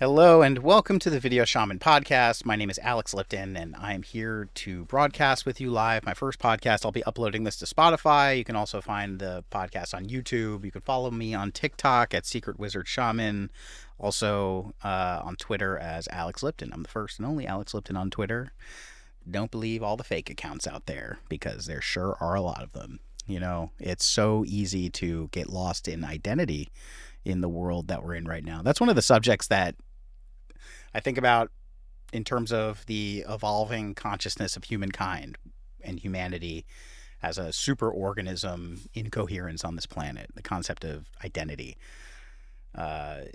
Hello and welcome to the Video Shaman podcast. My name is Alex Lipton and I'm here to broadcast with you live. My first podcast, I'll be uploading this to Spotify. You can also find the podcast on YouTube. You can follow me on TikTok at Secret Wizard Shaman. Also on Twitter as Alex Lipton. I'm the first and only Alex Lipton on Twitter. Don't believe all the fake accounts out there because there sure are a lot of them. You know, it's so easy to get lost in identity in the world that we're in right now. That's one of the subjects that I think about in terms of the evolving consciousness of humankind and humanity as a superorganism in coherence on this planet. The concept of identity. I'm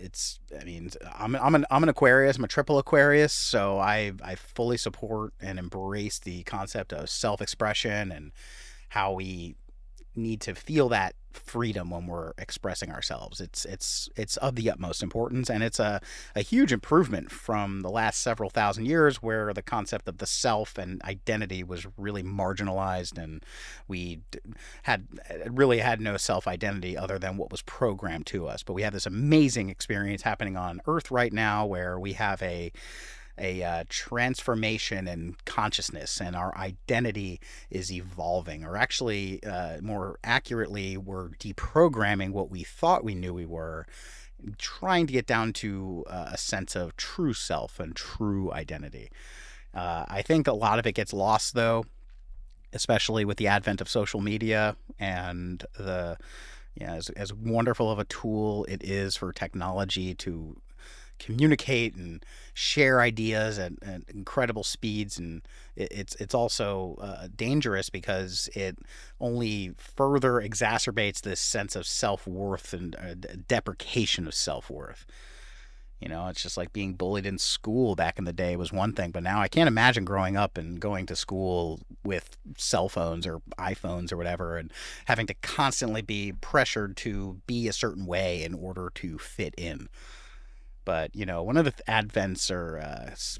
an Aquarius. I'm a triple Aquarius, so I fully support and embrace the concept of self-expression and how we need to feel that freedom when we're expressing ourselves. It's of the utmost importance, and it's a huge improvement from the last several thousand years where the concept of the self and identity was really marginalized, and we had no self identity other than what was programmed to us. But we have this amazing experience happening on Earth right now where we have a transformation in consciousness, and our identity is evolving, or actually, more accurately, we're deprogramming what we thought we knew we were, trying to get down to a sense of true self and true identity. I think a lot of it gets lost, though, especially with the advent of social media and as wonderful of a tool it is for technology to communicate and share ideas at incredible speeds, and it's also dangerous because it only further exacerbates this sense of self-worth and deprecation of self-worth. You know, it's just like being bullied in school back in the day was one thing, but now I can't imagine growing up and going to school with cell phones or iPhones or whatever and having to constantly be pressured to be a certain way in order to fit in. But, you know, one of the advents or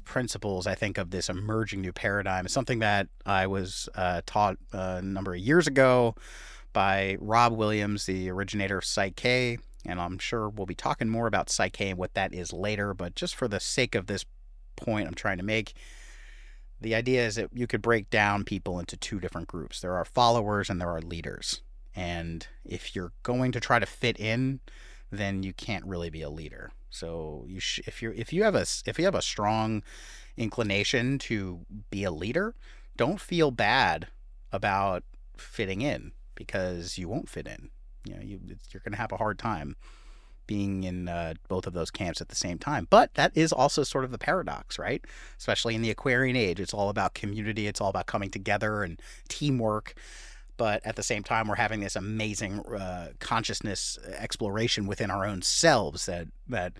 principles, I think, of this emerging new paradigm is something that I was taught a number of years ago by Rob Williams, the originator of Psyche. And I'm sure we'll be talking more about Psyche and what that is later. But just for the sake of this point I'm trying to make, the idea is that you could break down people into two different groups. There are followers and there are leaders. And if you're going to try to fit in, then you can't really be a leader. So if you have a strong inclination to be a leader, don't feel bad about fitting in, because you won't fit in. You know, you're going to have a hard time being in both of those camps at the same time. But that is also sort of the paradox, right? Especially in the Aquarian age, it's all about community. It's all about coming together and teamwork. But at the same time, we're having this amazing consciousness exploration within our own selves that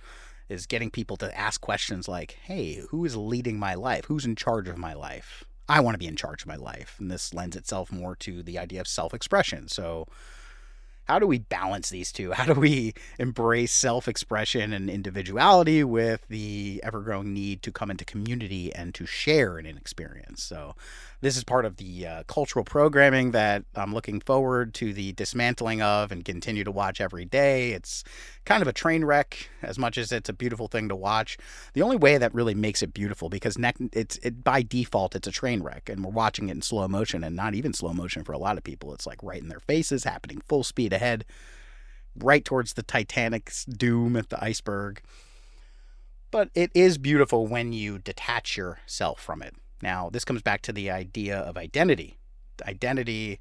is getting people to ask questions like, hey, who is leading my life? Who's in charge of my life? I want to be in charge of my life. And this lends itself more to the idea of self-expression. So how do we balance these two? How do we embrace self-expression and individuality with the ever-growing need to come into community and to share an experience? So this is part of the cultural programming that I'm looking forward to the dismantling of and continue to watch every day. It's kind of a train wreck as much as it's a beautiful thing to watch. The only way that really makes it beautiful, because by default it's a train wreck and we're watching it in slow motion, and not even slow motion for a lot of people. It's like right in their faces, happening full speed ahead, right towards the Titanic's doom at the iceberg. But it is beautiful when you detach yourself from it. Now, this comes back to the idea of identity. Identity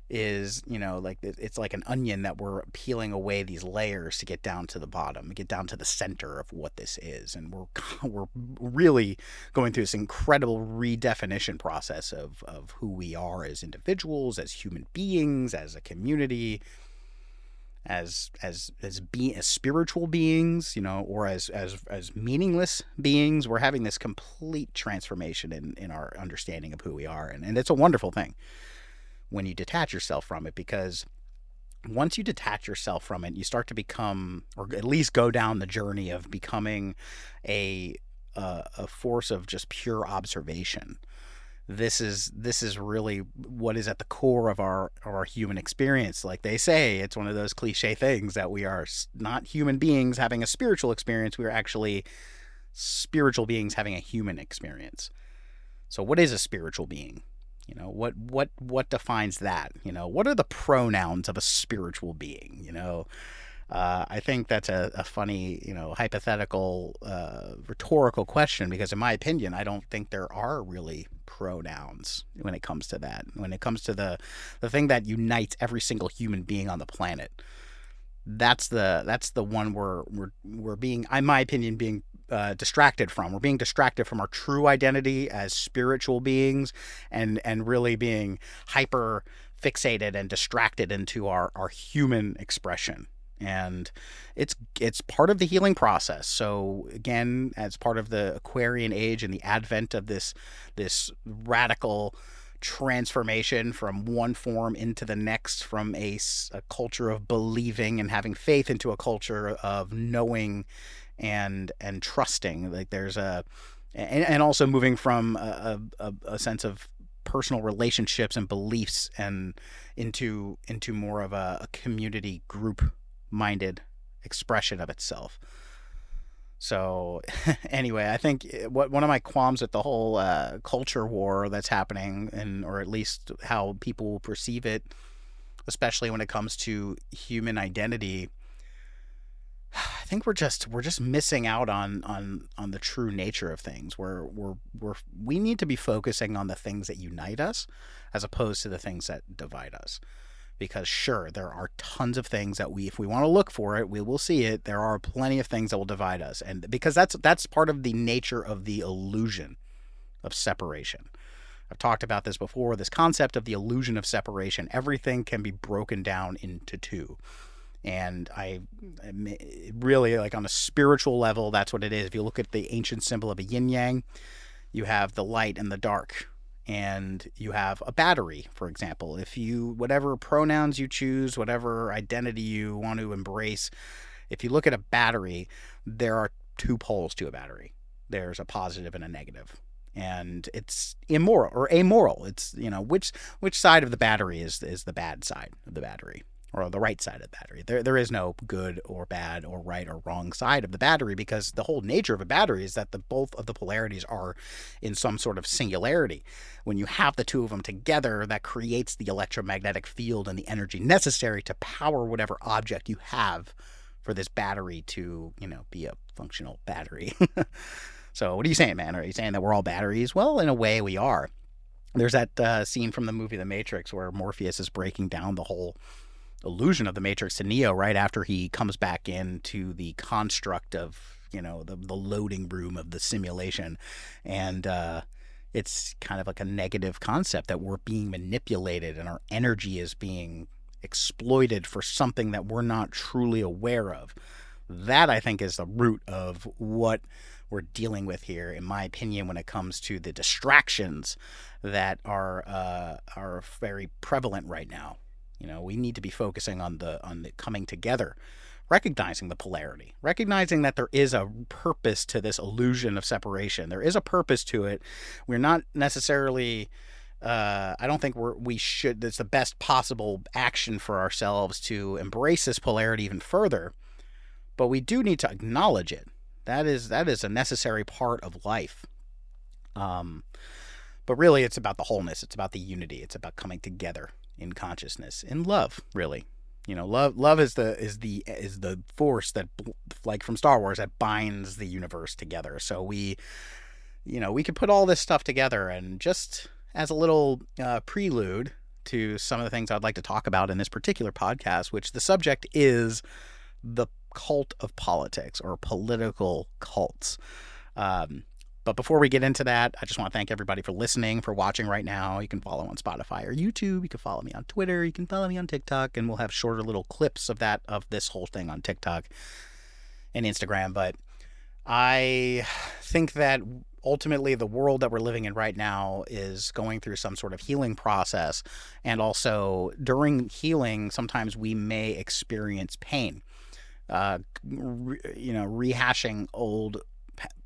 is, you know, like it's like an onion that we're peeling away these layers to get down to the bottom, get down to the center of what this is. And we're really going through this incredible redefinition process of who we are as individuals, as human beings, as a community, as spiritual beings, you know, or as meaningless beings. We're having this complete transformation in our understanding of who we are, and it's a wonderful thing when you detach yourself from it, because once you detach yourself from it, you start to become, or at least go down the journey of becoming a force of just pure observation. this is really what is at the core of our human experience. Like they say, it's one of those cliche things that we are not human beings having a spiritual experience. We are actually spiritual beings having a human experience. So what is a spiritual being? What defines that? What are the pronouns of a spiritual being? I think that's a funny, hypothetical, rhetorical question, because in my opinion, I don't think there are really pronouns when it comes to that. When it comes to the thing that unites every single human being on the planet, that's the one we're being, in my opinion, being distracted from. We're being distracted from our true identity as spiritual beings, and really being hyper fixated and distracted into our human expression. And it's part of the healing process. So again, as part of the Aquarian age and the advent of this radical transformation from one form into the next, from a culture of believing and having faith into a culture of knowing and trusting. Like there's and also moving from a sense of personal relationships and beliefs and into more of a community group minded expression of itself. So, anyway, I think one of my qualms with the whole culture war that's happening, and or at least how people perceive it, especially when it comes to human identity, I think we're just missing out on the true nature of things. We need to be focusing on the things that unite us, as opposed to the things that divide us. Because sure, there are tons of things that if we want to look for it, we will see it. There are plenty of things that will divide us, and because that's part of the nature of the illusion of separation. I've talked about this before. This concept of the illusion of separation. Everything can be broken down into two. And I really, like, on a spiritual level, that's what it is. If you look at the ancient symbol of a yin yang, you have the light and the dark, and you have a battery, for example. If you, whatever pronouns you choose, whatever identity you want to embrace, if you look at a battery, there are two poles to a battery. There's a positive and a negative. And it's immoral or amoral. It's, which side of the battery is the bad side of the battery, or the right side of the battery. There is no good or bad or right or wrong side of the battery, because the whole nature of a battery is that both of the polarities are in some sort of singularity. When you have the two of them together, that creates the electromagnetic field and the energy necessary to power whatever object you have for this battery to, be a functional battery. So what are you saying, man? Are you saying that we're all batteries? Well, in a way we are. There's that scene from the movie The Matrix where Morpheus is breaking down the whole illusion of the Matrix to Neo right after he comes back into the construct of, the loading room of the simulation. And it's kind of like a negative concept that we're being manipulated and our energy is being exploited for something that we're not truly aware of. That, I think, is the root of what we're dealing with here, in my opinion, when it comes to the distractions that are very prevalent right now. We need to be focusing on the coming together, recognizing the polarity, recognizing that there is a purpose to this illusion of separation. There is a purpose to it. We're not necessarily, I don't think we should, it's the best possible action for ourselves to embrace this polarity even further, but we do need to acknowledge it. That is a necessary part of life. But really, it's about the wholeness. It's about the unity. It's about coming together in consciousness, in love. Really, love is the force that, like from Star Wars, that binds the universe together. So we could put all this stuff together, and just as a little prelude to some of the things I'd like to talk about in this particular podcast, which the subject is the cult of politics, or political cults. But before we get into that, I just want to thank everybody for listening, for watching right now. You can follow on Spotify or YouTube. You can follow me on Twitter. You can follow me on TikTok, and we'll have shorter little clips of this whole thing on TikTok and Instagram. But I think that ultimately the world that we're living in right now is going through some sort of healing process. And also during healing, sometimes we may experience pain. Rehashing old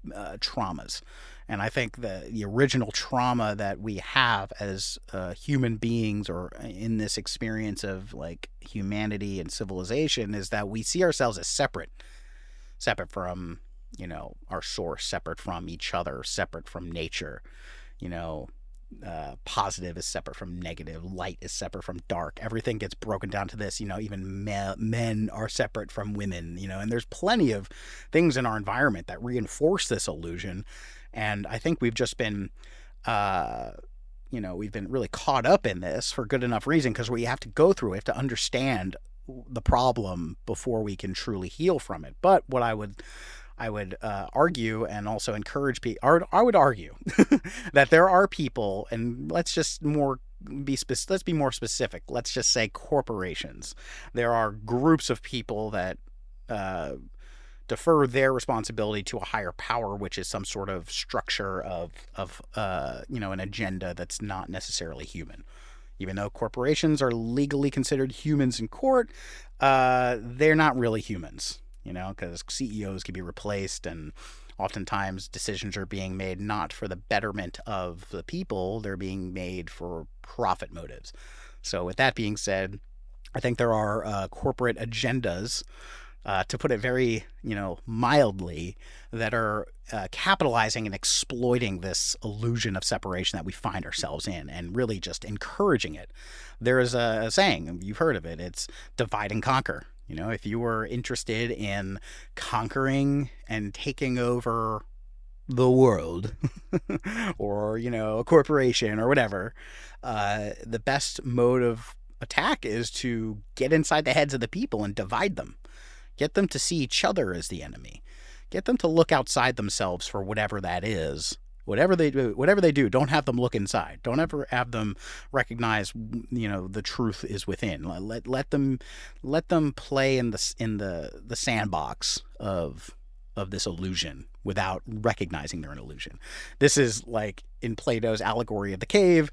traumas. And I think the original trauma that we have as human beings, or in this experience of like humanity and civilization, is that we see ourselves as separate from, our source, separate from each other, separate from nature. You know, positive is separate from negative, light is separate from dark. Everything gets broken down to this. Even men are separate from women. And there's plenty of things in our environment that reinforce this illusion. And I think we've just been, we've been really caught up in this for good enough reason, because we have to go through, we have to understand the problem before we can truly heal from it. But what I would argue, and also encourage people, I would argue that there are people, and let's be more specific. Let's just say corporations. There are groups of people that defer their responsibility to a higher power, which is some sort of structure of an agenda that's not necessarily human. Even though corporations are legally considered humans in court, they're not really humans. Because CEOs can be replaced, and oftentimes decisions are being made not for the betterment of the people, they're being made for profit motives. So with that being said, I think there are corporate agendas, to put it very, mildly, that are capitalizing and exploiting this illusion of separation that we find ourselves in, and really just encouraging it. There is a saying, you've heard of it, it's divide and conquer. If you were interested in conquering and taking over the world, or, a corporation or whatever, the best mode of attack is to get inside the heads of the people and divide them. Get them to see each other as the enemy. Get them to look outside themselves for whatever that is. Whatever they do, don't have them look inside. Don't ever have them recognize, the truth is within. Let them play in the sandbox of this illusion without recognizing they're an illusion. This is like in Plato's allegory of the cave.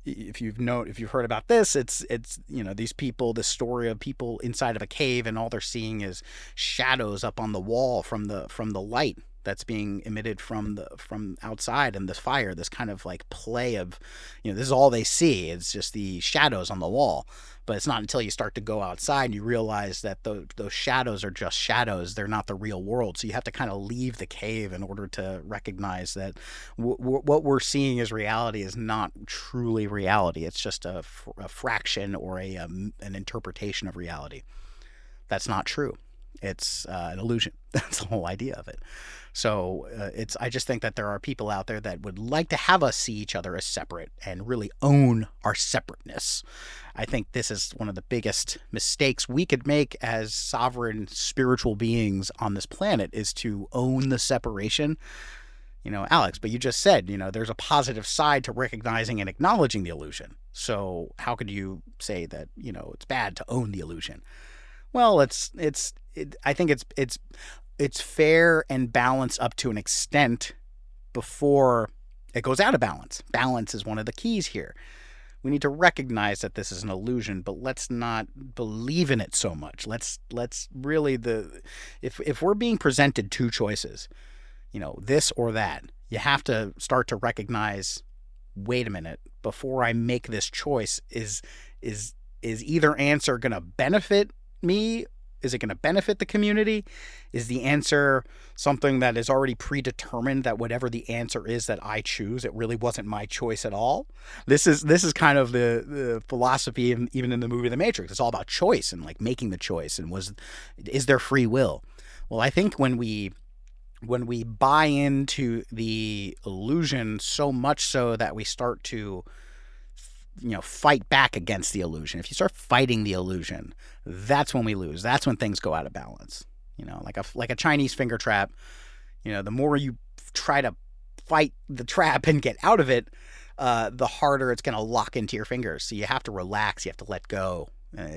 If you've heard about this, it's these people, this story of people inside of a cave, and all they're seeing is shadows up on the wall from the light that's being emitted from outside, and this fire, this kind of like play of, this is all they see. It's just the shadows on the wall. But it's not until you start to go outside and you realize that those shadows are just shadows. They're not the real world. So you have to kind of leave the cave in order to recognize that what we're seeing as reality is not truly reality. It's just a fraction, or an interpretation of reality. That's not true. It's an illusion. That's the whole idea of it. So I just think that there are people out there that would like to have us see each other as separate and really own our separateness. I think this is one of the biggest mistakes we could make as sovereign spiritual beings on this planet, is to own the separation. Alex, but you just said, there's a positive side to recognizing and acknowledging the illusion. So how could you say that, it's bad to own the illusion? Well, I think it's fair and balanced up to an extent before it goes out of balance. Balance is one of the keys here. We need to recognize that this is an illusion, but let's not believe in it so much. Let's really, if we're being presented two choices, this or that, you have to start to recognize, wait a minute, before I make this choice, is either answer going to benefit me? Is it going to benefit the community? Is the answer something that is already predetermined, that whatever the answer is that I choose, it really wasn't my choice at all? This is kind of the philosophy, even in the movie The Matrix. It's all about choice and like making the choice, and is there free will? Well, I think when we buy into the illusion so much so that we start to fight back against the illusion. If you start fighting the illusion, that's when we lose. That's when things go out of balance. Like a Chinese finger trap. The more you try to fight the trap and get out of it, the harder it's going to lock into your fingers. So you have to relax. You have to let go.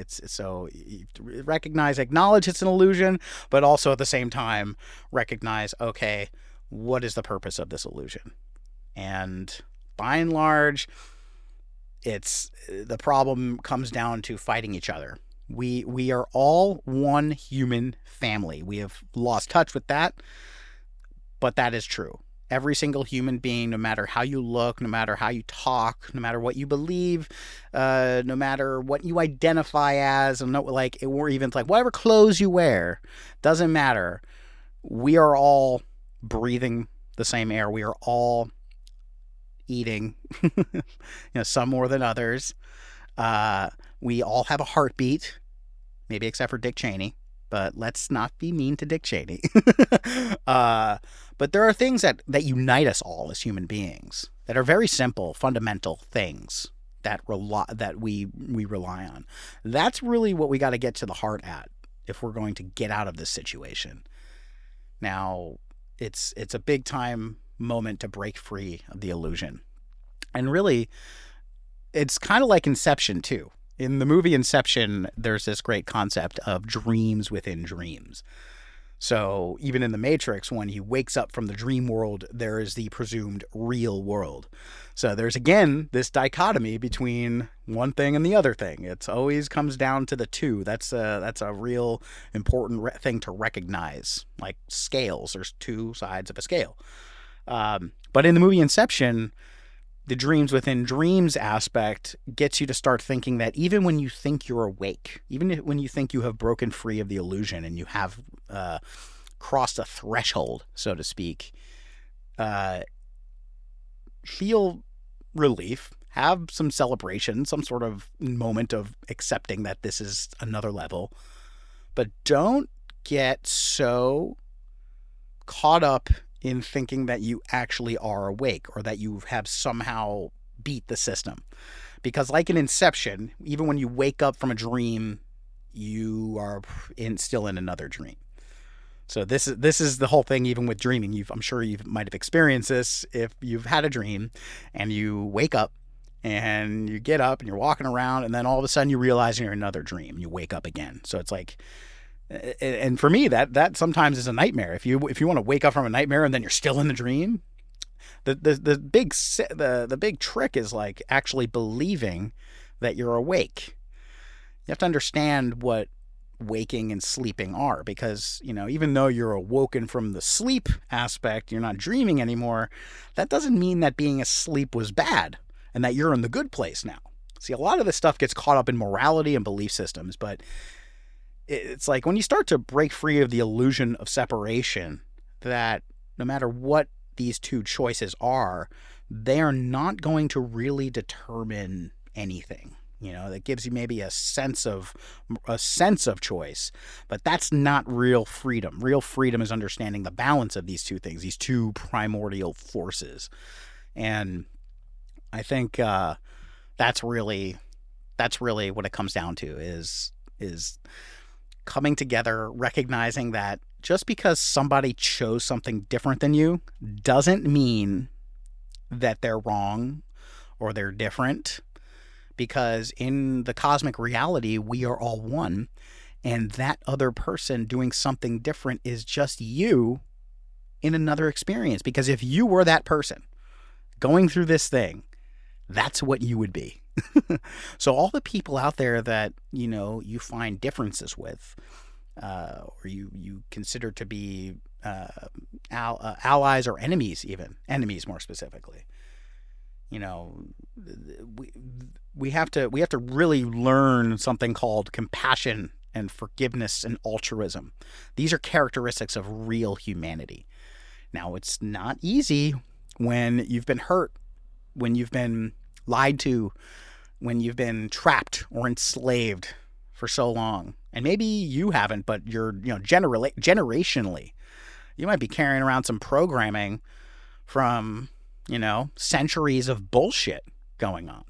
So you recognize, acknowledge it's an illusion, but also at the same time recognize, okay, what is the purpose of this illusion? And by and large, the problem comes down to fighting each other. We are all one human family. We have lost touch with that, but that is true. Every single human being, no matter how you look, no matter how you talk, no matter what you believe, no matter what you identify as, and no, like, or even like whatever clothes you wear, doesn't matter. We are all breathing the same air. We are all eating, some more than others. We all have a heartbeat, maybe except for Dick Cheney, but let's not be mean to Dick Cheney. But there are things that unite us all as human beings that are very simple, fundamental things that we rely on. That's really what we got to get to the heart at if we're going to get out of this situation. Now, it's a big time moment to break free of the illusion. And really, it's kind of like Inception too. In the movie Inception, there's this great concept of dreams within dreams. So even in the Matrix, when he wakes up from the dream world, there is the presumed real world. So there's again this dichotomy between one thing and the other thing. It always comes down to the two. That's a real important thing to recognize. Like scales, there's two sides of a scale. But in the movie Inception, the dreams within dreams aspect gets you to start thinking that even when you think you're awake, even when you think you have broken free of the illusion and you have crossed a threshold, so to speak, feel relief, have some celebration, some sort of moment of accepting that this is another level, but don't get so caught up in thinking that you actually are awake or that you have somehow beat the system. Because like in Inception, even when you wake up from a dream, you are still in another dream. So this is the whole thing. Even with dreaming, I'm sure you might have experienced this. If you've had a dream and you wake up and you get up and you're walking around, and then all of a sudden you realize you're in another dream and you wake up again. So it's like, and for me, that sometimes is a nightmare. If you want to wake up from a nightmare and then you're still in the dream, the big trick is like actually believing that you're awake. You have to understand what waking and sleeping are, because even though you're awoken from the sleep aspect, you're not dreaming anymore. That doesn't mean that being asleep was bad and that you're in the good place now. See, a lot of this stuff gets caught up in morality and belief systems, but it's like when you start to break free of the illusion of separation, that no matter what these two choices are, they are not going to really determine anything. That gives you maybe a sense of choice, but that's not real freedom. Real freedom is understanding the balance of these two things, these two primordial forces. And I think that's really what it comes down to is coming together, recognizing that just because somebody chose something different than you doesn't mean that they're wrong or they're different, because in the cosmic reality, we are all one, and that other person doing something different is just you in another experience. Because if you were that person going through this thing, that's what you would be. So all the people out there that you find differences with, or you consider to be allies or enemies, even enemies more specifically, we have to really learn something called compassion and forgiveness and altruism. These are characteristics of real humanity. Now, it's not easy when you've been hurt, when you've been lied to, when you've been trapped or enslaved for so long. And maybe you haven't, but you're, generationally, you might be carrying around some programming from, centuries of bullshit going on.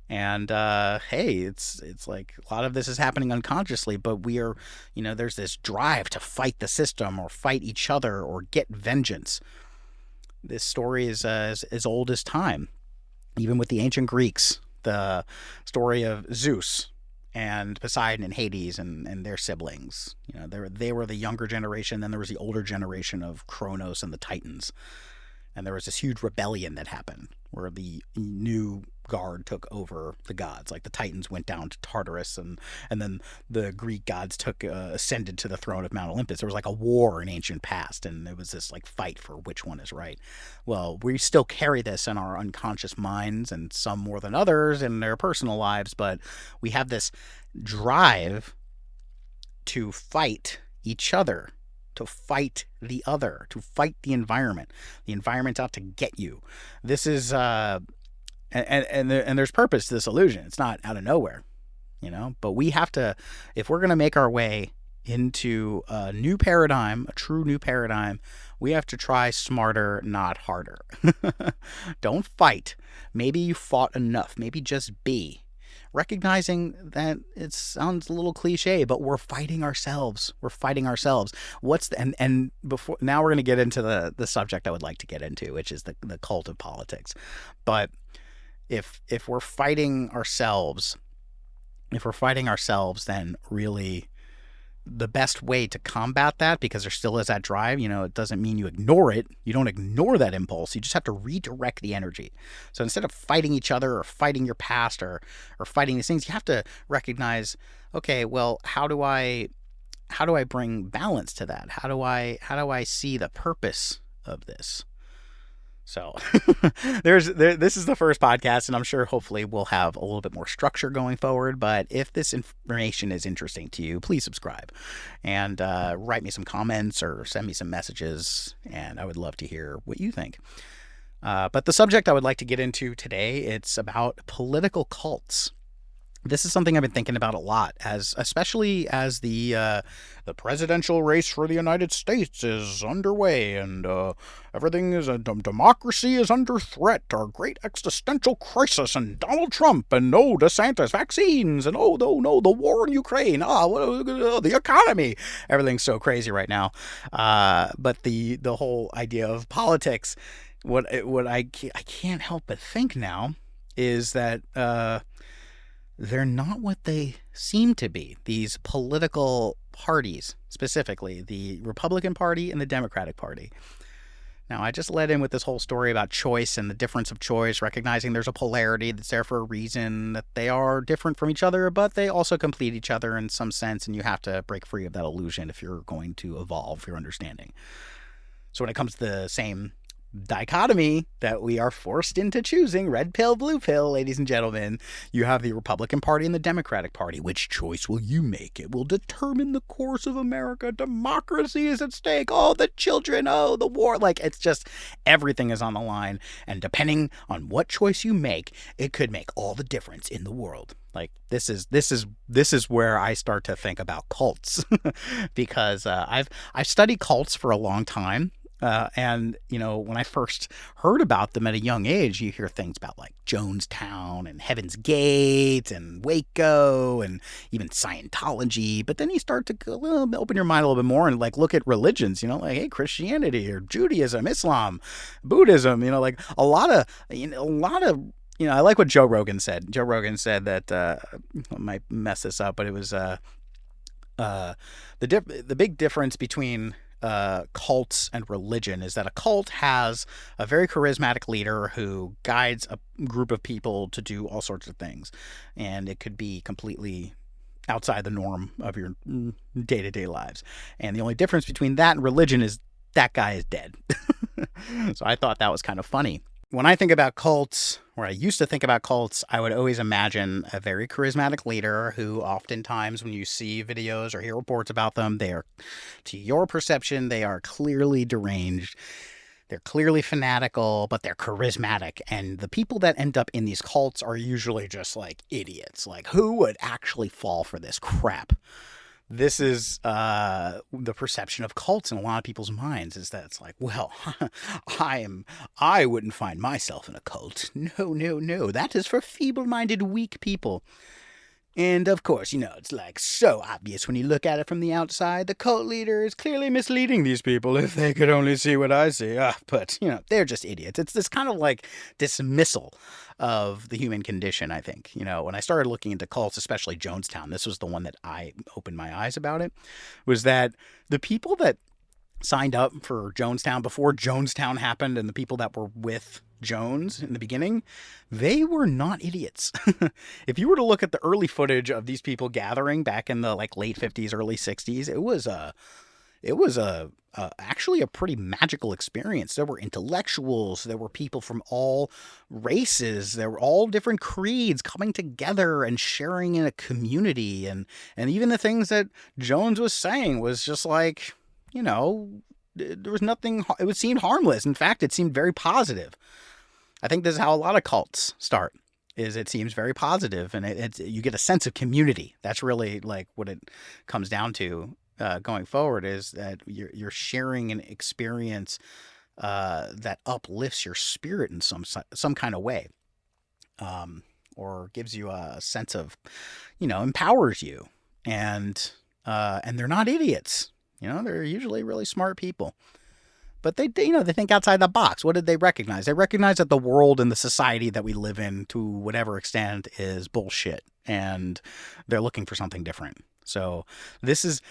And hey, it's like a lot of this is happening unconsciously, but we are, there's this drive to fight the system or fight each other or get vengeance. This story is as old as time. Even with the ancient Greeks, the story of Zeus and Poseidon and Hades and their siblings. They were the younger generation. Then there was the older generation of Kronos and the Titans. and there was this huge rebellion that happened where the new guard took over the gods. Like the Titans went down to Tartarus, and then the Greek gods took ascended to the throne of Mount Olympus. There was like a war in ancient past, and there was this like fight for which one is right. Well, we still carry this in our unconscious minds, and some more than others in their personal lives, but we have this drive to fight each other, to fight the other, to fight the environment. The environment's out to get you. This is and there's purpose to this illusion. It's not out of nowhere, you know. But we have to, if we're going to make our way into a new paradigm, a true new paradigm, we have to try smarter, not harder. Don't fight. Maybe you fought enough. Maybe just be. Recognizing that it sounds a little cliche, but we're fighting ourselves. We're fighting ourselves. What's the, and before now we're going to get into the subject I would like to get into, which is the cult of politics. But if we're fighting ourselves, then really the best way to combat that, because there still is that drive, you know, it doesn't mean you ignore it. You don't ignore that impulse. You just have to redirect the energy. So instead of fighting each other or fighting your past or fighting these things, you have to recognize, okay, well, how do I bring balance to that? How do I see the purpose of this? So this is the first podcast, and I'm sure hopefully we'll have a little bit more structure going forward. But if this information is interesting to you, please subscribe and write me some comments or send me some messages, and I would love to hear what you think. But the subject I would like to get into today, it's about political cults. This is something I've been thinking about a lot, especially as the presidential race for the United States is underway, and everything is democracy is under threat. Our great existential crisis, and Donald Trump, and DeSantis, vaccines, and no, the war in Ukraine, the economy. Everything's so crazy right now. But the whole idea of politics, what I can't help but think now is that they're not what they seem to be. These political parties, specifically the Republican Party and the Democratic Party. Now, I just led in with this whole story about choice and the difference of choice, recognizing there's a polarity that's there for a reason, that they are different from each other, but they also complete each other in some sense, and you have to break free of that illusion if you're going to evolve your understanding. So when it comes to the same dichotomy that we are forced into choosing, red pill, blue pill, ladies and gentlemen, you have the Republican Party and the Democratic Party. Which choice will you make? It will determine the course of America. Democracy is at stake. Oh, the children. Oh, the war. Like, it's just everything is on the line, and depending on what choice you make, it could make all the difference in the world. Like, this is where I start to think about cults because I've studied cults for a long time. And, you know, when I first heard about them at a young age, you hear things about like Jonestown and Heaven's Gate and Waco and even Scientology. But then you start to open your mind a little bit more and like look at religions, you know, like, hey, Christianity or Judaism, Islam, Buddhism, you know, like a lot of, I like what Joe Rogan said. Joe Rogan said that, I might mess this up, but it was the big difference between cults and religion is that a cult has a very charismatic leader who guides a group of people to do all sorts of things, and it could be completely outside the norm of your day-to-day lives. And the only difference between that and religion is that guy is dead. So I thought that was kind of funny. When I think about cults, or I used to think about cults, I would always imagine a very charismatic leader who oftentimes when you see videos or hear reports about them, they are, to your perception, they are clearly deranged. They're clearly fanatical, but they're charismatic. And the people that end up in these cults are usually just like idiots. Like, who would actually fall for this crap? This is the perception of cults in a lot of people's minds, is that it's like, well, I wouldn't find myself in a cult. No. That is for feeble-minded, weak people. And of course, you know, it's like so obvious when you look at it from the outside. The cult leader is clearly misleading these people if they could only see what I see. But, you know, they're just idiots. It's this kind of like dismissal of the human condition, I think. You know, when I started looking into cults, especially Jonestown, this was the one that I opened my eyes about it, was that the people that signed up for Jonestown before Jonestown happened, and the people that were with Jones in the beginning, they were not idiots. If you were to look at the early footage of these people gathering back in the like late 50s, early 60s, it was actually a pretty magical experience. There were intellectuals, there were people from all races, there were all different creeds coming together and sharing in a community, and even the things that Jones was saying was just like, you know, there was nothing. It seemed harmless. In fact, it seemed very positive. I think this is how a lot of cults start. Is it seems very positive, and you get a sense of community. That's really like what it comes down to going forward. Is that you're sharing an experience that uplifts your spirit in some kind of way, or gives you a sense of, empowers you, and they're not idiots. They're usually really smart people. But they think outside the box. What did they recognize? They recognize that the world and the society that we live in, to whatever extent, is bullshit, and they're looking for something different. So these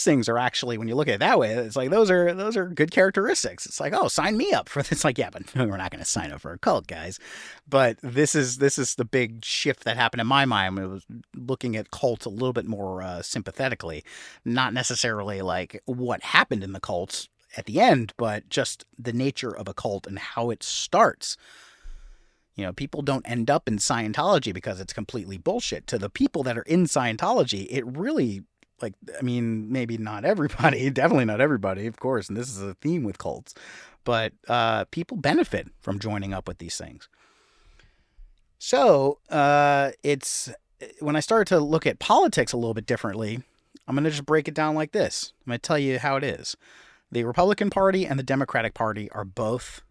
things are actually, when you look at it that way, it's like those are good characteristics. It's like, oh, sign me up for this. It's like, yeah, but we're not going to sign up for a cult, guys. But this is the big shift that happened in my mind. It was looking at cults a little bit more sympathetically, not necessarily like what happened in the cults at the end, but just the nature of a cult and how it starts. People don't end up in Scientology because it's completely bullshit. To the people that are in Scientology, it really, maybe not everybody, definitely not everybody, of course, and this is a theme with cults, but people benefit from joining up with these things. So it's when I started to look at politics a little bit differently, I'm going to just break it down like this. I'm going to tell you how it is. The Republican Party and the Democratic Party are both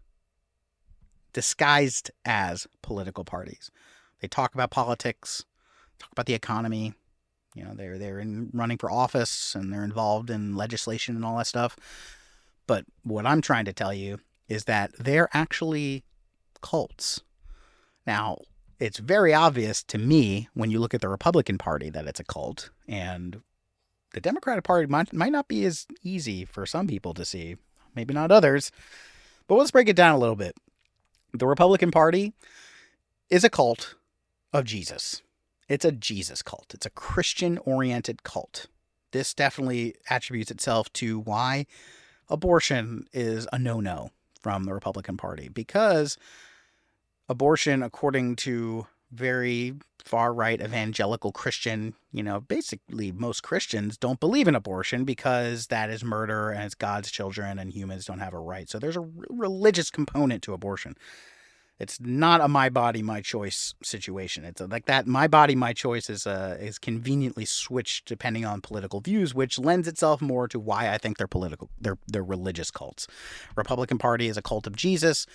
disguised as political parties. They talk about politics, talk about the economy. They're running for office, and they're involved in legislation and all that stuff. But what I'm trying to tell you is that they're actually cults. Now, it's very obvious to me when you look at the Republican Party that it's a cult, and the Democratic Party might not be as easy for some people to see, maybe not others. But let's break it down a little bit. The Republican Party is a cult of Jesus. It's a Jesus cult. It's a Christian-oriented cult. This definitely attributes itself to why abortion is a no-no from the Republican Party. Because abortion, according to very far-right evangelical Christian, basically most Christians don't believe in abortion because that is murder and it's God's children and humans don't have a right. So there's a religious component to abortion. It's not a my body, my choice situation. It's like that my body, my choice is conveniently switched depending on political views, which lends itself more to why I think they're religious cults. Republican Party is a cult of Jesus,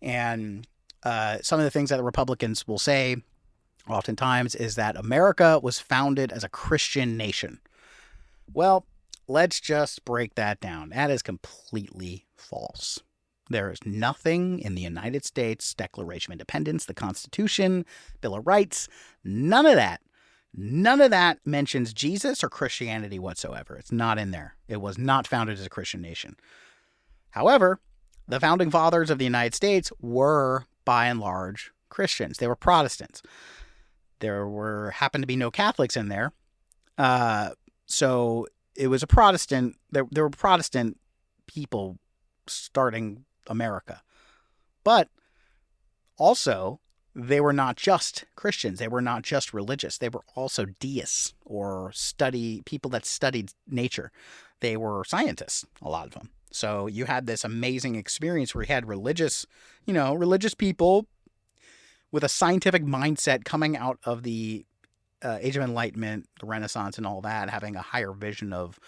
and some of the things that the Republicans will say oftentimes is that America was founded as a Christian nation. Well, let's just break that down. That is completely false. There is nothing in the United States Declaration of Independence, the Constitution, Bill of Rights, none of that mentions Jesus or Christianity whatsoever. It's not in there. It was not founded as a Christian nation. However, the founding fathers of the United States were, by and large, Christians. They were Protestants. There happened to be no Catholics in there. So it was a Protestant. There were Protestant people starting America. But also, they were not just Christians. They were not just religious. They were also deists, or people that studied nature. They were scientists, a lot of them. So you had this amazing experience where you had religious people with a scientific mindset coming out of the Age of Enlightenment, the Renaissance, and all that, having a higher vision of,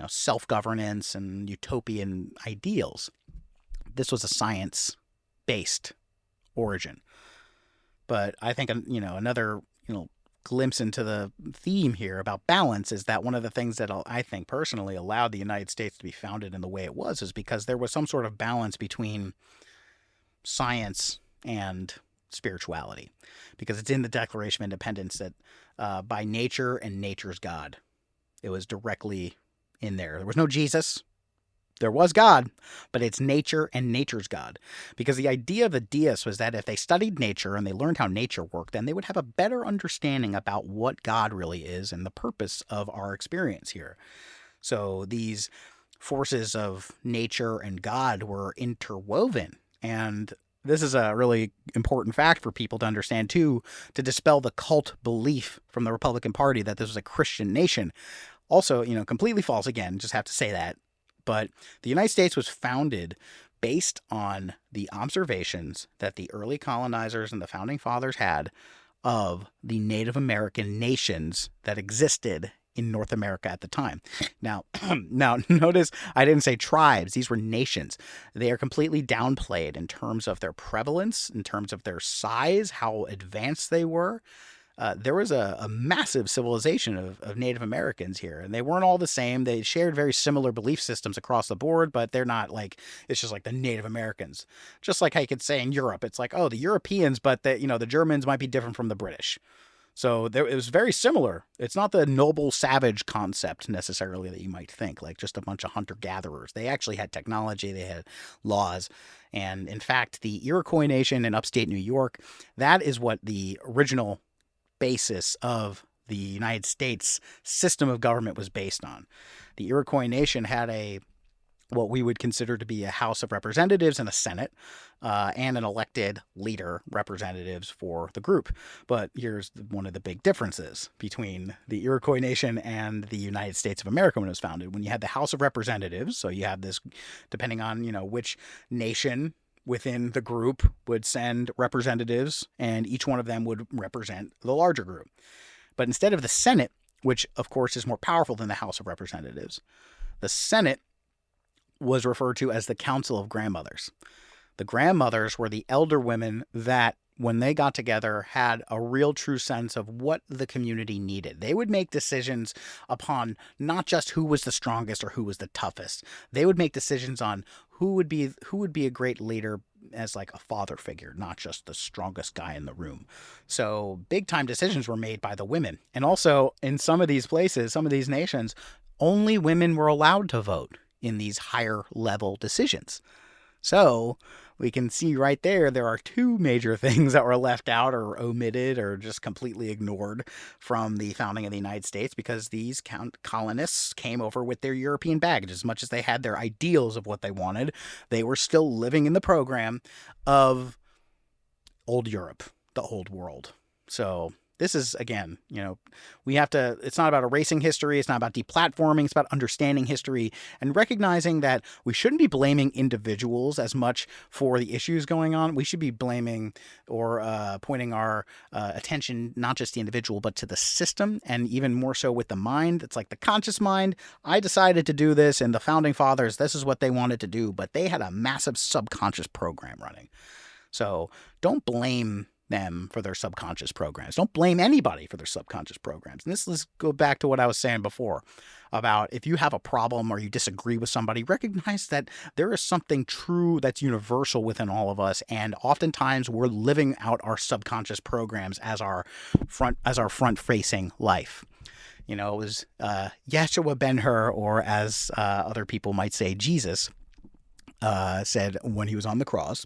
self-governance and utopian ideals. This was a science-based origin. But I think, another, glimpse into the theme here about balance is that one of the things that I think personally allowed the United States to be founded in the way it was is because there was some sort of balance between science and spirituality. Because it's in the Declaration of Independence that by nature and nature's God. It was directly in there. There was no Jesus. There was God, but it's nature and nature's God. Because the idea of the deists was that if they studied nature and they learned how nature worked, then they would have a better understanding about what God really is and the purpose of our experience here. So these forces of nature and God were interwoven. And this is a really important fact for people to understand, too, to dispel the cult belief from the Republican Party that this was a Christian nation. Also, completely false again, just have to say that. But the United States was founded based on the observations that the early colonizers and the founding fathers had of the Native American nations that existed in North America at the time. Now, notice I didn't say tribes. These were nations. They are completely downplayed in terms of their prevalence, in terms of their size, how advanced they were. There was a massive civilization of Native Americans here, and they weren't all the same. They shared very similar belief systems across the board, but they're not like, it's just like the Native Americans. Just like I could say in Europe, it's like, oh, the Europeans, but the Germans might be different from the British. So it was very similar. It's not the noble savage concept necessarily that you might think, like just a bunch of hunter-gatherers. They actually had technology, they had laws. And in fact, the Iroquois Nation in upstate New York, that is what the original basis of the United States system of government was based on. The Iroquois Nation had what we would consider to be a House of Representatives and a Senate, and an elected leader, representatives for the group. But here's one of the big differences between the Iroquois Nation and the United States of America when it was founded. When you had the House of Representatives, so you have this, depending on, which nation within the group would send representatives, and each one of them would represent the larger group. But instead of the Senate, which of course is more powerful than the House of Representatives, the Senate was referred to as the Council of Grandmothers. The grandmothers were the elder women that, when they got together, had a real true sense of what the community needed. They would make decisions upon not just who was the strongest or who was the toughest. They would make decisions on who would be a great leader as like a father figure, not just the strongest guy in the room. So big time decisions were made by the women. And also in some of these places, some of these nations, only women were allowed to vote in these higher level decisions. So we can see right there are two major things that were left out or omitted or just completely ignored from the founding of the United States, because these colonists came over with their European baggage. As much as they had their ideals of what they wanted, they were still living in the program of old Europe, the old world. So this is, again, we have to, it's not about erasing history. It's not about deplatforming. It's about understanding history and recognizing that we shouldn't be blaming individuals as much for the issues going on. We should be blaming or pointing our attention, not just the individual, but to the system, and even more so with the mind. It's like the conscious mind. I decided to do this, and the founding fathers, this is what they wanted to do, but they had a massive subconscious program running. So don't blame them for their subconscious programs. Don't blame anybody for their subconscious programs. And let's go back to what I was saying before about if you have a problem or you disagree with somebody, recognize that there is something true that's universal within all of us. And oftentimes we're living out our subconscious programs as our front-facing life. It was Yeshua Ben-Hur, or as other people might say, Jesus, said when he was on the cross,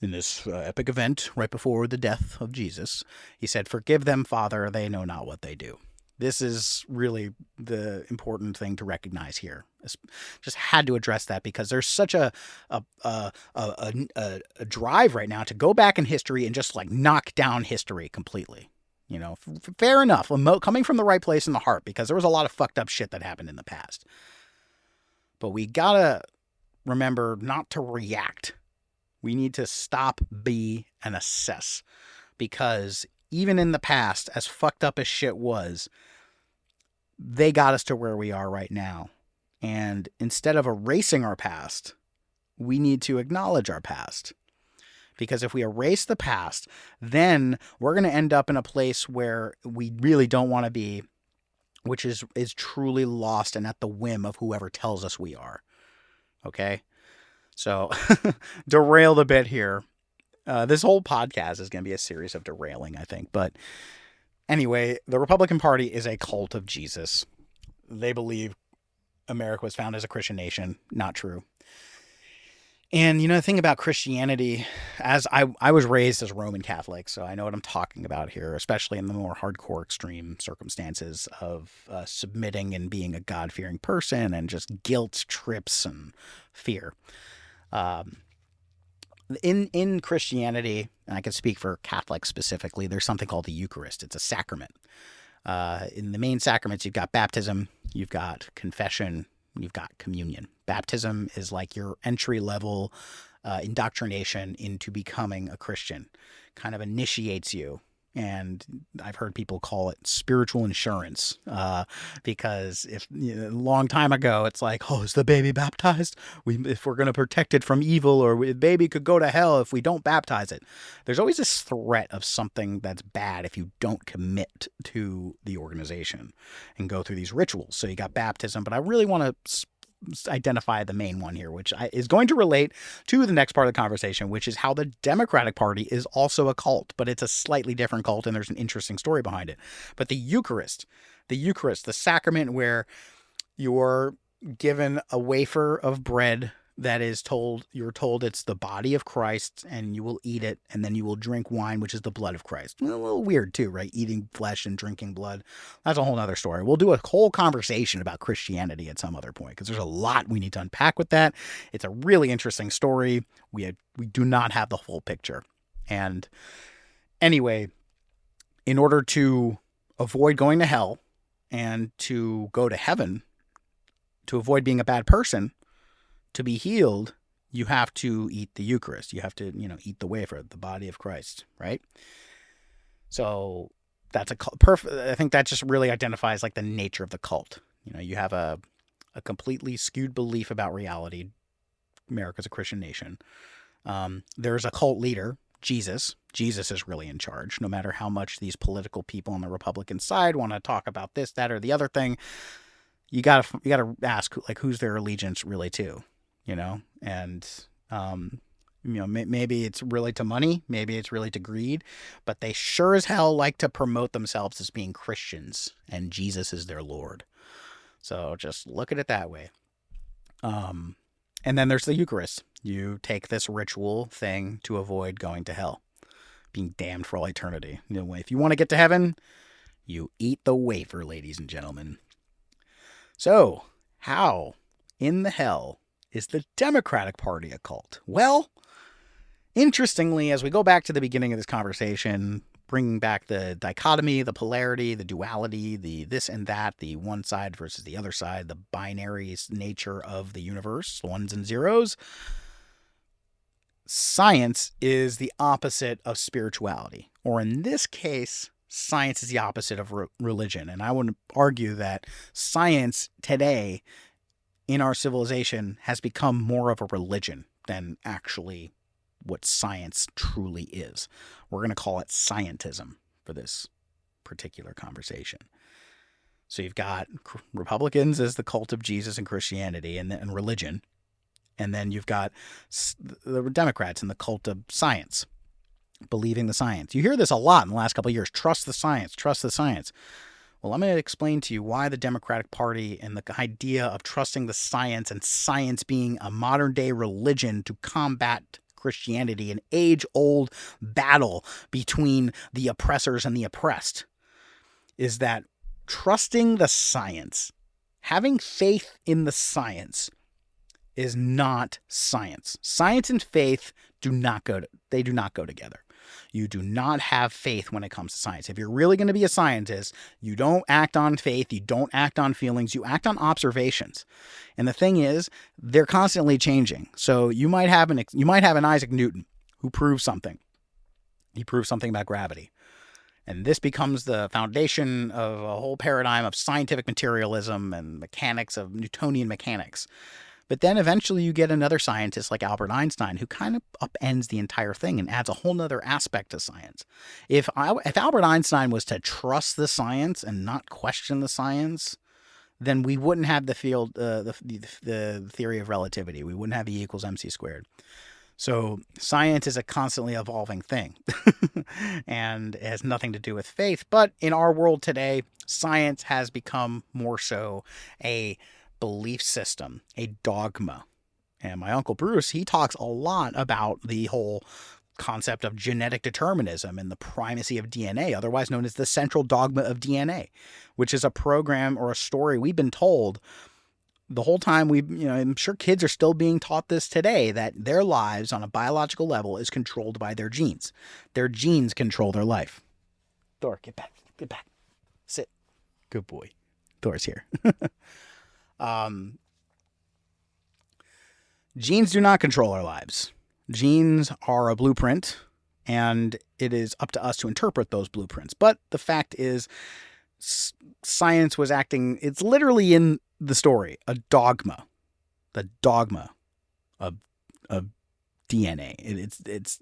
in this epic event right before the death of Jesus, he said, "Forgive them, Father, they know not what they do." This is really the important thing to recognize here. Just had to address that because there's such a drive right now to go back in history and just like knock down history completely. Fair enough, coming from the right place in the heart, because there was a lot of fucked up shit that happened in the past. But we gotta remember not to react. We need to stop, be, and assess. Because even in the past, as fucked up as shit was, they got us to where we are right now. And instead of erasing our past, we need to acknowledge our past. Because if we erase the past, then we're going to end up in a place where we really don't want to be, which is truly lost and at the whim of whoever tells us we are. Okay? So, derailed a bit here. This whole podcast is going to be a series of derailing, I think. But anyway, the Republican Party is a cult of Jesus. They believe America was founded as a Christian nation. Not true. And the thing about Christianity, as I was raised as a Roman Catholic, so I know what I'm talking about here, especially in the more hardcore, extreme circumstances of submitting and being a God fearing person and just guilt trips and fear. Um, in Christianity, and I can speak for Catholics specifically, there's something called the Eucharist. It's a sacrament. In the main sacraments, you've got baptism, you've got confession, you've got communion. Baptism is like your entry level indoctrination into becoming a Christian, kind of initiates you. And I've heard people call it spiritual insurance because if a long time ago, it's like, oh, is the baby baptized? If we're going to protect it from evil, or the baby could go to hell if we don't baptize it. There's always this threat of something that's bad if you don't commit to the organization and go through these rituals. So you got baptism, but I really want to identify the main one here, which is going to relate to the next part of the conversation, which is how the Democratic Party is also a cult, but it's a slightly different cult, and there's an interesting story behind it. But the Eucharist, the sacrament where you're given a wafer of bread that you're told it's the body of Christ, and you will eat it, and then you will drink wine, which is the blood of Christ. A little weird too, right? Eating flesh and drinking blood. That's a whole other story. We'll do a whole conversation about Christianity at some other point, because there's a lot we need to unpack with that. It's a really interesting story. We do not have the full picture. And anyway, in order to avoid going to hell and to go to heaven, to avoid being a bad person, to be healed, you have to eat the Eucharist. You have to, eat the wafer, the body of Christ, right? So that's perfect. I think that just really identifies like the nature of the cult. You have a completely skewed belief about reality. America's a Christian nation. There's a cult leader, Jesus. Jesus is really in charge. No matter how much these political people on the Republican side want to talk about this, that, or the other thing, you gotta ask, like, who's their allegiance really to? And maybe it's really to money, maybe it's really to greed, but they sure as hell like to promote themselves as being Christians, and Jesus is their Lord. So just look at it that way. And then there's the Eucharist. You take this ritual thing to avoid going to hell, being damned for all eternity. If you want to get to heaven, you eat the wafer, ladies and gentlemen. So, how in the hell is the Democratic Party a cult? Well, interestingly, as we go back to the beginning of this conversation, bringing back the dichotomy, the polarity, the duality, the this and that, the one side versus the other side, the binary nature of the universe, ones and zeros, science is the opposite of spirituality. Or in this case, science is the opposite of religion. And I would argue that science today in our civilization has become more of a religion than actually what science truly is. We're going to call it scientism for this particular conversation. So you've got Republicans as the cult of Jesus and Christianity and religion. And then you've got the Democrats in the cult of science, believing the science. You hear this a lot in the last couple of years. Trust the science, trust the science. Well, I'm going to explain to you why the Democratic Party and the idea of trusting the science and science being a modern day religion to combat Christianity, an age-old battle between the oppressors and the oppressed, is that trusting the science, having faith in the science, is not science. Science and faith do not go together. You do not have faith when it comes to science. If you're really going to be a scientist, you don't act on faith, you don't act on feelings, you act on observations. And the thing is, they're constantly changing. So you might have an Isaac Newton who proves something. He proves something about gravity. And this becomes the foundation of a whole paradigm of scientific materialism and mechanics, of Newtonian mechanics. But then eventually you get another scientist like Albert Einstein who kind of upends the entire thing and adds a whole nother aspect to science. If Albert Einstein was to trust the science and not question the science, then we wouldn't have the field, the theory of relativity. We wouldn't have E equals mc squared. So science is a constantly evolving thing and it has nothing to do with faith. But in our world today, science has become more so a belief system, a dogma. And my Uncle Bruce, he talks a lot about the whole concept of genetic determinism and the primacy of DNA, otherwise known as the central dogma of DNA, which is a program or a story we've been told the whole time. I'm sure kids are still being taught this today, that their lives on a biological level is controlled by their genes. Their genes control their life. Thor, get back. Get back. Sit. Good boy. Thor's here. Genes do not control our lives. Genes are a blueprint, and it is up to us to interpret those blueprints. But the fact is, science was acting, it's literally in the story, a dogma. The dogma of DNA. It's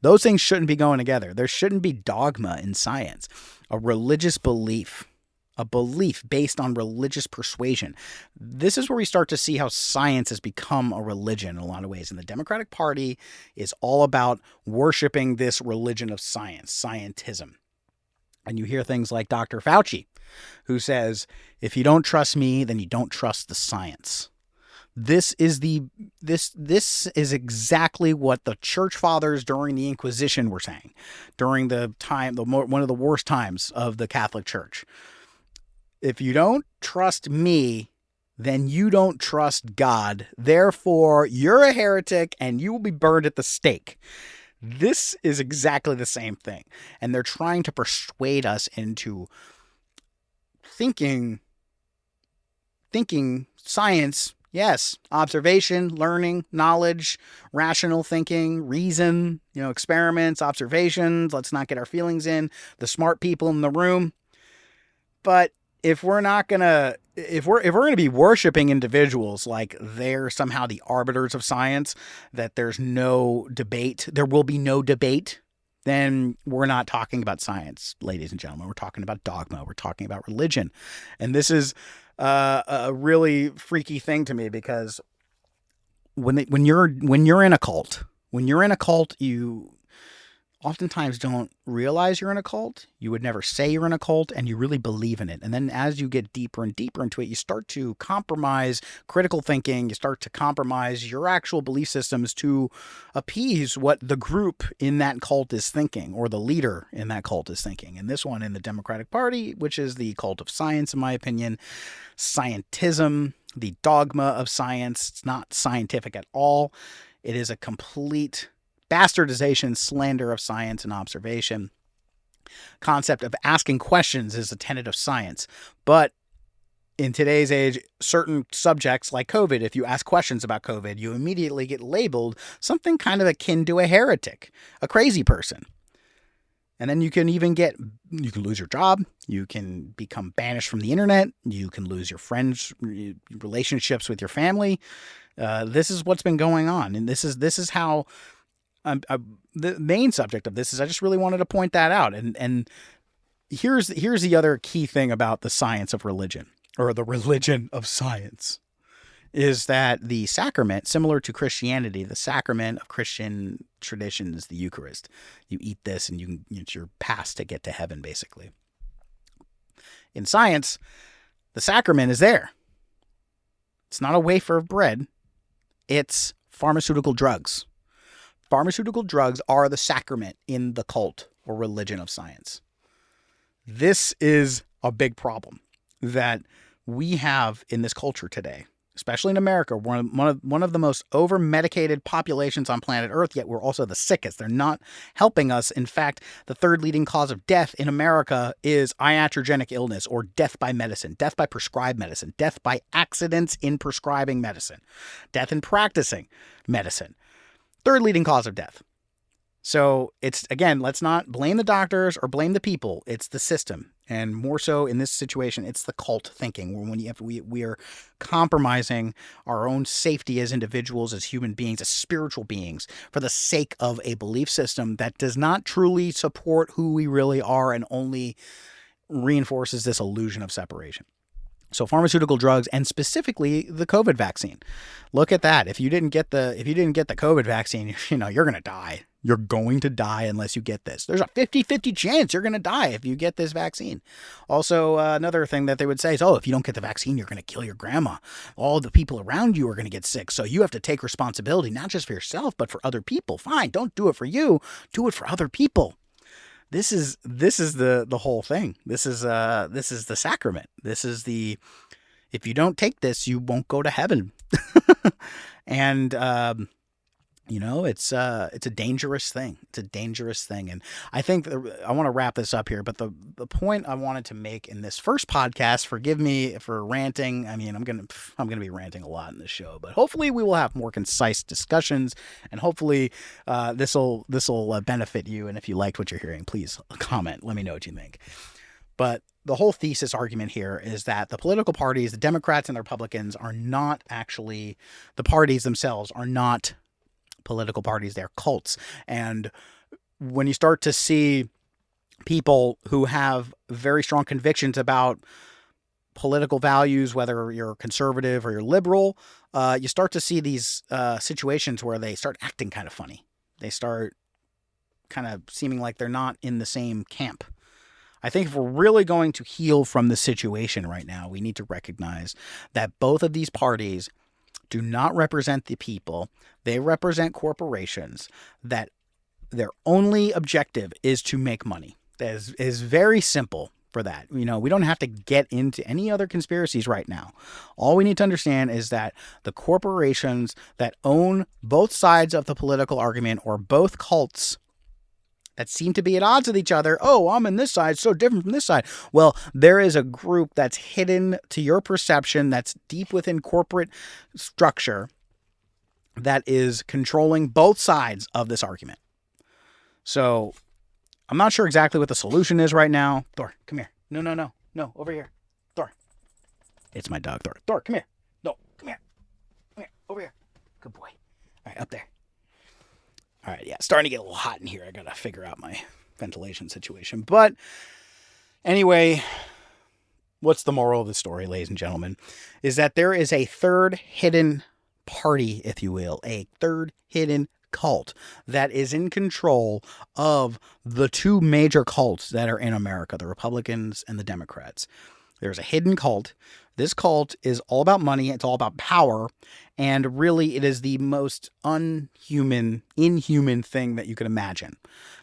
those things shouldn't be going together. There shouldn't be dogma in science. A religious belief. A belief based on religious persuasion. This is where we start to see how science has become a religion in a lot of ways. And the Democratic Party is all about worshiping this religion of science, scientism. And you hear things like Dr. Fauci, who says, if you don't trust me, then you don't trust the science. This is exactly what the church fathers during the Inquisition were saying, during the time, one of the worst times of the Catholic Church. If you don't trust me, then you don't trust God. Therefore, you're a heretic and you will be burned at the stake. This is exactly the same thing. And they're trying to persuade us into thinking science, yes, observation, learning, knowledge, rational thinking, reason, experiments, observations. Let's not get our feelings in, the smart people in the room. But if we're going to be worshiping individuals like they're somehow the arbiters of science, that there's no debate, there will be no debate, then we're not talking about science, ladies and gentlemen. We're talking about dogma. We're talking about religion. And this is a really freaky thing to me, because when you're in a cult, you oftentimes don't realize you're in a cult. You would never say you're in a cult, and you really believe in it. And then as you get deeper and deeper into it, you start to compromise critical thinking. You start to compromise your actual belief systems to appease what the group in that cult is thinking, or the leader in that cult is thinking. And this one in the Democratic Party, which is the cult of science, in my opinion, scientism, the dogma of science. It's not scientific at all. It is a complete bastardization, slander of science and observation. Concept of asking questions is a tenet of science. But in today's age, certain subjects like COVID, if you ask questions about COVID, you immediately get labeled something kind of akin to a heretic, a crazy person. And then you can lose your job. You can become banished from the internet. You can lose your friends, relationships with your family. This is what's been going on. And this is how the main subject of this is. I just really wanted to point that out. And here's the other key thing about the science of religion, or the religion of science, is that the sacrament, similar to Christianity, the sacrament of Christian tradition is the Eucharist. You eat this and it's your pass to get to heaven, basically. In science, the sacrament is there. It's not a wafer of bread. It's pharmaceutical drugs. Pharmaceutical drugs are the sacrament in the cult or religion of science. This is a big problem that we have in this culture today, especially in America, one of the most over-medicated populations on planet Earth, yet we're also the sickest. They're not helping us. In fact, the third leading cause of death in America is iatrogenic illness, or death by medicine, death by prescribed medicine, death by accidents in prescribing medicine, death in practicing medicine. Third leading cause of death. So it's, again, let's not blame the doctors or blame the people. It's the system. And more so in this situation, it's the cult thinking, when we are compromising our own safety as individuals, as human beings, as spiritual beings, for the sake of a belief system that does not truly support who we really are and only reinforces this illusion of separation. So pharmaceutical drugs, and specifically the COVID vaccine. Look at that. If you didn't get the COVID vaccine, you're going to die. You're going to die unless you get this. There's a 50-50 chance you're going to die if you get this vaccine. Also, another thing that they would say is, oh, if you don't get the vaccine, you're going to kill your grandma. All the people around you are going to get sick. So you have to take responsibility, not just for yourself, but for other people. Fine, don't do it for you. Do it for other people. This is the whole thing. This is the sacrament. This is the, if you don't take this, you won't go to heaven. And it's a dangerous thing. It's a dangerous thing. And I think I want to wrap this up here, but the point I wanted to make in this first podcast, forgive me for ranting. I mean, I'm going to be ranting a lot in this show, but hopefully we will have more concise discussions, and hopefully this will benefit you. And if you liked what you're hearing, please comment. Let me know what you think. But the whole thesis argument here is that the political parties, the Democrats and the Republicans, are not actually, the parties themselves are not political parties. They're cults. And when you start to see people who have very strong convictions about political values, whether you're conservative or you're liberal, you start to see these situations where they start acting kind of funny. They start kind of seeming like they're not in the same camp. I think if we're really going to heal from the situation right now, we need to recognize that both of these parties do not represent the people. They represent corporations that their only objective is to make money. That is very simple for that. We don't have to get into any other conspiracies right now. All we need to understand is that the corporations that own both sides of the political argument, or both cults that seem to be at odds with each other. Oh, I'm in this side, so different from this side. Well, there is a group that's hidden to your perception, that's deep within corporate structure, that is controlling both sides of this argument. So I'm not sure exactly what the solution is right now. Thor, come here. No, over here. Thor. It's my dog, Thor. Thor, come here. No, come here. Over here. Good boy. All right, up there. All right, yeah, starting to get a little hot in here. I got to figure out my ventilation situation. But anyway, what's the moral of the story, ladies and gentlemen, is that there is a third hidden party, if you will, a third hidden cult that is in control of the two major cults that are in America, the Republicans and the Democrats. There's a hidden cult. This cult is all about money. It's all about power. And really, it is the most inhuman thing that you could imagine.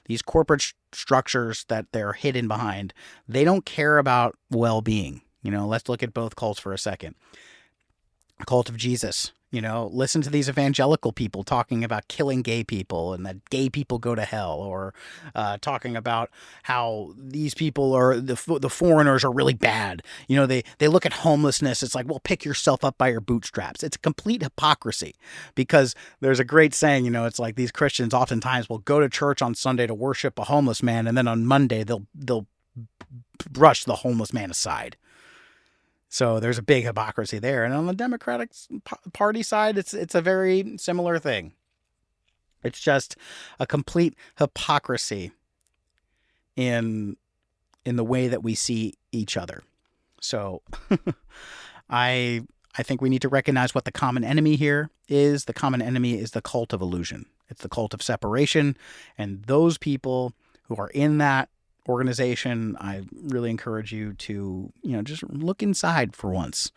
These corporate structures that they're hidden behind, they don't care about well-being. Let's look at both cults for a second. The cult of Jesus. Listen to these evangelical people talking about killing gay people and that gay people go to hell, or talking about how these people are, the foreigners are really bad. They look at homelessness. It's like, well, pick yourself up by your bootstraps. It's a complete hypocrisy, because there's a great saying, it's like these Christians oftentimes will go to church on Sunday to worship a homeless man, and then on Monday they'll brush the homeless man aside. So there's a big hypocrisy there. And on the Democratic Party side, it's a very similar thing. It's just a complete hypocrisy in the way that we see each other. So I think we need to recognize what the common enemy here is. The common enemy is the cult of illusion. It's the cult of separation. And those people who are in that organization, I really encourage you to, just look inside for once.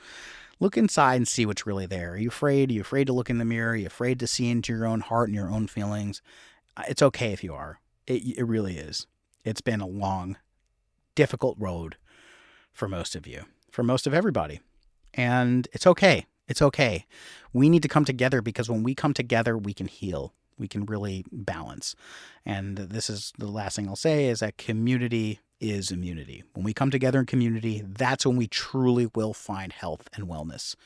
Look inside and see what's really there. Are you afraid? Are you afraid to look in the mirror? Are you afraid to see into your own heart and your own feelings? It's okay if you are. It really is. It's been a long, difficult road for most of you, for most of everybody. And it's okay. It's okay. We need to come together, because when we come together, we can heal. We can really balance. And this is the last thing I'll say, is that community is immunity. When we come together in community, that's when we truly will find health and wellness.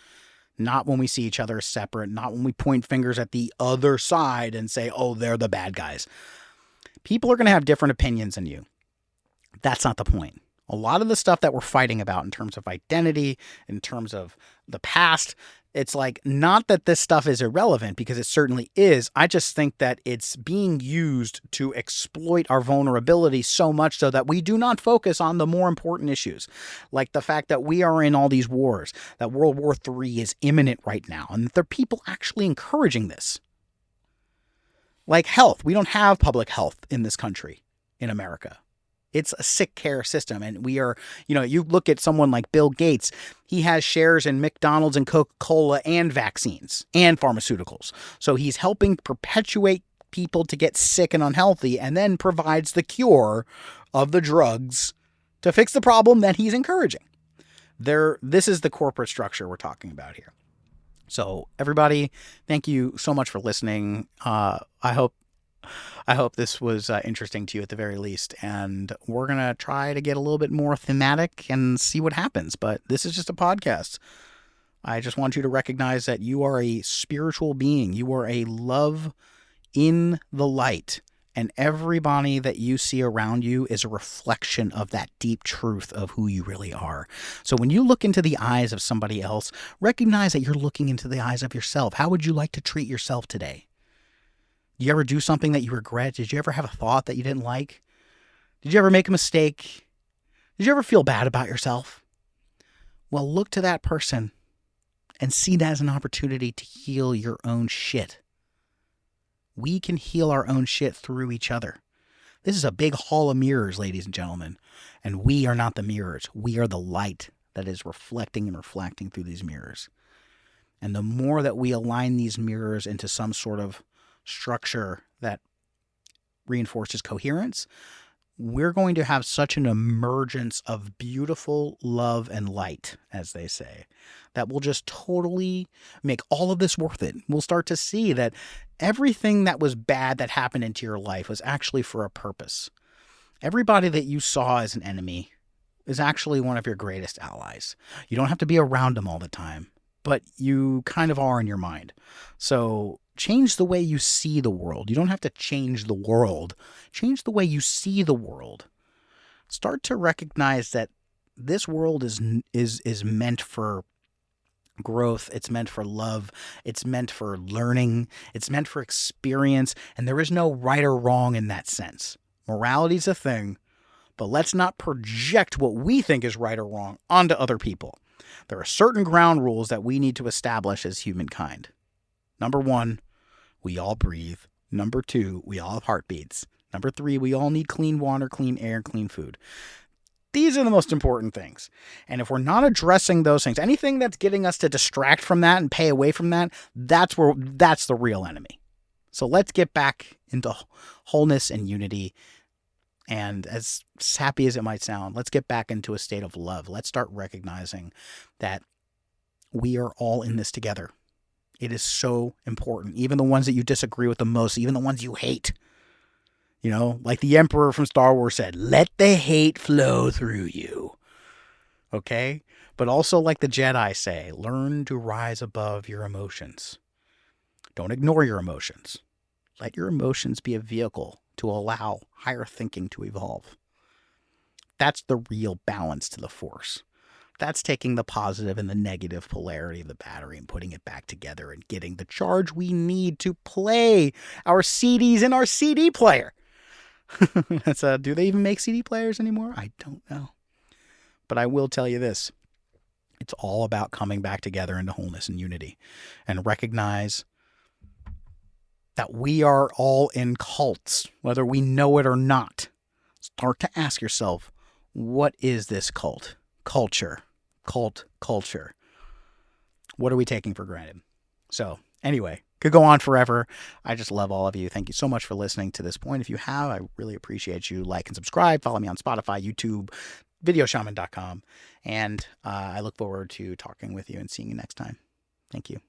Not when we see each other as separate, not when we point fingers at the other side and say, oh, they're the bad guys. People are going to have different opinions than you. That's not the point. A lot of the stuff that we're fighting about in terms of identity, in terms of the past, it's like, not that this stuff is irrelevant, because it certainly is. I just think that it's being used to exploit our vulnerability so much so that we do not focus on the more important issues, like the fact that we are in all these wars, that World War III is imminent right now, and that there are people actually encouraging this. Like health. We don't have public health in this country, in America. It's a sick care system. And we are, you look at someone like Bill Gates, he has shares in McDonald's and Coca-Cola and vaccines and pharmaceuticals. So he's helping perpetuate people to get sick and unhealthy, and then provides the cure of the drugs to fix the problem that he's encouraging. This is the corporate structure we're talking about here. So everybody, thank you so much for listening. I hope this was interesting to you at the very least, and we're going to try to get a little bit more thematic and see what happens. But this is just a podcast. I just want you to recognize that you are a spiritual being. You are a love in the light, and everybody that you see around you is a reflection of that deep truth of who you really are. So when you look into the eyes of somebody else, recognize that you're looking into the eyes of yourself. How would you like to treat yourself today? Did you ever do something that you regret? Did you ever have a thought that you didn't like? Did you ever make a mistake? Did you ever feel bad about yourself? Well, look to that person and see that as an opportunity to heal your own shit. We can heal our own shit through each other. This is a big hall of mirrors, ladies and gentlemen. And we are not the mirrors. We are the light that is reflecting and reflecting through these mirrors. And the more that we align these mirrors into some sort of structure that reinforces coherence, we're going to have such an emergence of beautiful love and light, as they say, that will just totally make all of this worth it. We'll start to see that everything that was bad that happened into your life was actually for a purpose. Everybody that you saw as an enemy is actually one of your greatest allies. You don't have to be around them all the time, but you kind of are in your mind. So change the way you see the world. You don't have to change the world. Change the way you see the world. Start to recognize that this world is meant for growth. It's meant for love. It's meant for learning. It's meant for experience. And there is no right or wrong in that sense. Morality is a thing, but let's not project what we think is right or wrong onto other people. There are certain ground rules that we need to establish as humankind. Number 1, we all breathe. Number 2, we all have heartbeats. Number 3, we all need clean water, clean air, clean food. These are the most important things. And if we're not addressing those things, anything that's getting us to distract from that and pay away from that, that's the real enemy. So let's get back into wholeness and unity. And as sappy as it might sound, let's get back into a state of love. Let's start recognizing that we are all in this together. It is so important. Even the ones that you disagree with the most, even the ones you hate. Like the Emperor from Star Wars said, let the hate flow through you. Okay? But also like the Jedi say, learn to rise above your emotions. Don't ignore your emotions. Let your emotions be a vehicle to allow higher thinking to evolve. That's the real balance to the Force. That's taking the positive and the negative polarity of the battery and putting it back together and getting the charge we need to play our CDs in our CD player. Do they even make CD players anymore? I don't know. But I will tell you this. It's all about coming back together into wholeness and unity and recognize that we are all in cults, whether we know it or not. Start to ask yourself, what is this cult? Culture. What are we taking for granted? So anyway, could go on forever. I just love all of you. Thank you so much for listening to this point. If you have, I really appreciate you. Like and subscribe. Follow me on Spotify, YouTube, videoshaman.com. And I look forward to talking with you and seeing you next time. Thank you.